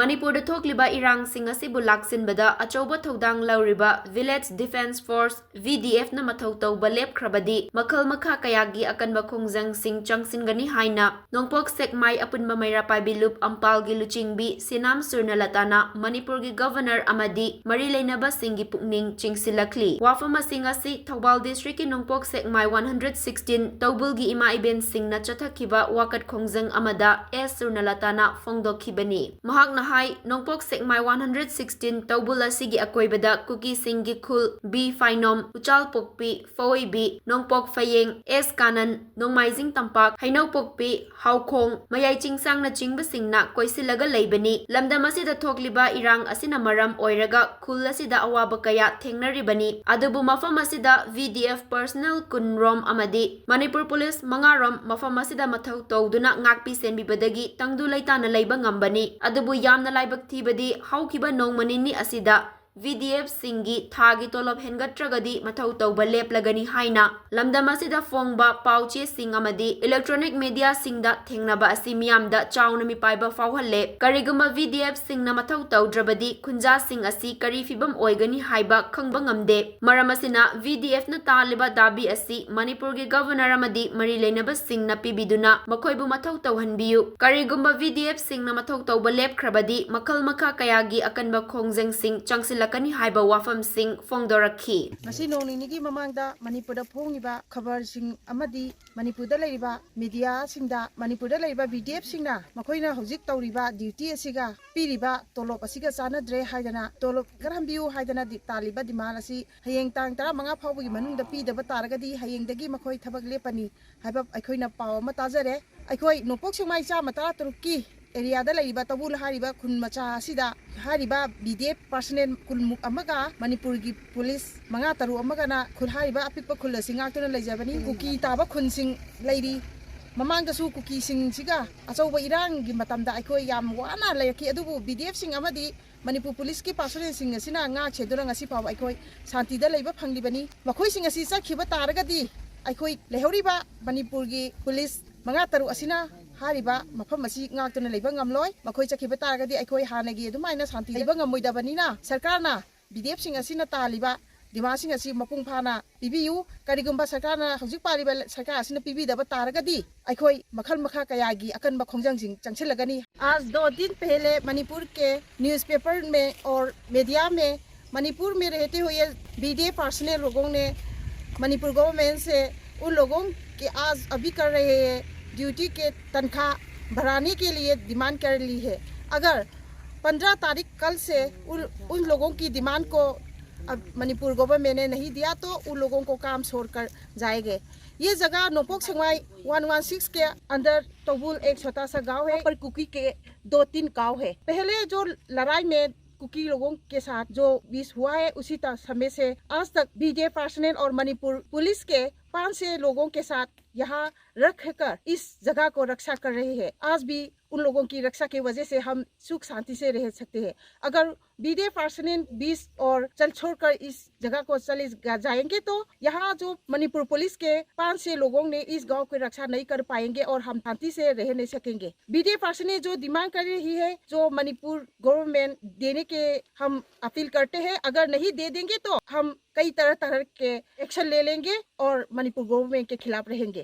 Manipur da thokliba irang sing asibu laksinbada achauba thodang lauriba Village Defense Force VDF na mathau tauba lepkhrabadi makhal makha kayagi akanba khongjang sing changsingani haina nongpok sekmai apunba maira paibilup ampal gi luchingbi sinam surnalatana Manipur gi governor amadi mari leinaba singi pukning chingsilakli wafama singasi Thoubal district ki nongpok sekmai 116 taubul gi ima iben singna chathakiba wakat khongjang amada S surnalatana fongdokhibani mahakna hai nongpok sekmai 116 taubul asigi akoibada kuki Singgi khul B Fainom Uchal Pokpi Foibi Nongpok Fayeng S Kanan Nongmaijing Tampak Hainau Pokpi Haukhong Mayai Chingsang na chingba singna koisilaga leibani lamdam asida thokliba irang asina maram oiraga khul asida awaba kaya thengnaribani adubu mafam asida VDF personnel kunrom amadi Manipur Police mangarom mafam asida mathau tawduna ngakpi senbibadagi tangdu laitana leiba ngambani adubu yamna laibak thibadi haukiba nongmanini asida VDF Singgi thagi tolop hengatragadi mathau tauba leplagani haina lamdam asida fongba pauche sing amadi electronic media singda thengnaba asi miyamda chauna mi paiba fawhalle kariguma VDF singna mathau taudrabadi Khunjasing asi kari fibam oigani haiba khangba ngamde maramasina VDF na taliba dabi asi Manipur gi governor amadi mari leinaba singna Pibiduna makhoibu mathau tauhanbiyu kariguma VDF singna mathau tauba lepkhrabadi makhal makha kayagi akanba khongjang sing changsil lakani haiba wafam sing fongdorakhi ngasi nongni gi mamangda Manipur da phongiba khabar sing amadi Manipur da leiba media singda Manipur da leiba VDF singna makoina hojik tawriba duty asiga piriba tolop asiga chanadre haidana tolop Ngakhanbiyu haidana taliba dimal asi hayeng tang 15 phawgi manungda pidaba taragadi hayengdagi makoi thabak lepani haiba aikoina paw ma tajare aikoi nopok singmai cha mata turki area da laiba tabul hariba khun macha asida hariba BDF personnel kulmuk amaga Manipur gi police manga taru amaga na khul hariba apikpa khul singa tuna leijabani kuki taba khun sing leiri mamangda su kuki sing siga achauba irang gi matamda aikoi yam wana leiki adubu BDF sing amadi Manipur police ki personnel sing asina nga chedura ngasi paw aikoi shanti da leiba phanglibani makhoi sing asi sakhiba taragadi aikoi lehoriba Manipur gi police manga taru asina hariba mafam asi ngaktuna leiba ngamloi makhoi chakhiba taragadi aikoi hanagi adumaina shanti leiba ngamoidabanina sarkarna BDF sing asina taliba dima sing asi mapung phana pibiyu karigumba sarkarna hojik pariba sarkar asina pibidaba taragadi aikoi makhal makha kayagi akanba khongjang sing changsilagani आज 2 दिन पहले मणिपुर के newspaper में और media में मणिपुर में रहते हुए BDF पर्सनल लोगों ने मणिपुर गवर्नमेंट से उन लोगों के आज अभी कर रहे हैं ड्यूटी के तनख्वाह बढ़ाने के लिए डिमांड कर ली है। अगर 15 तारीख कल से उन लोगों की डिमांड को अब मणिपुर गवर्नमेंट ने नहीं दिया तो उन लोगों को काम छोड़कर जाएंगे। ये जगह नोपोक सेंगमाई 116 के अंदर तोबुल एक छोटा सा गांव है पर कुकी के 2-3 गांव है। पहले जो लड़ाई में कुकी लोगों के साथ जो बीस हुआ है उसी समय से आज तक BDF पर्सनल और मणिपुर पुलिस के 5-6 लोगों के साथ यहाँ रखकर इस जगह को रक्षा कर रहे हैं। आज भी उन लोगों की रक्षा की वजह से हम सुख शांति से रह सकते हैं। अगर BDF पर्सनल 20 और चल छोड़कर इस जगह को चले जाएंगे तो यहाँ जो मणिपुर पुलिस के 5-6 लोगों ने इस गांव की रक्षा नहीं कर पाएंगे और हम शांति से रह नहीं सकेंगे। BDF पर्सनल जो डिमांड कर रही है जो मणिपुर गवर्नमेंट देने के हम अपील करते हैं। अगर नहीं दे देंगे तो हम कई तरह के एक्शन ले लेंगे और मणिपुर गवर्नमेंट के खिलाफ रहेंगे।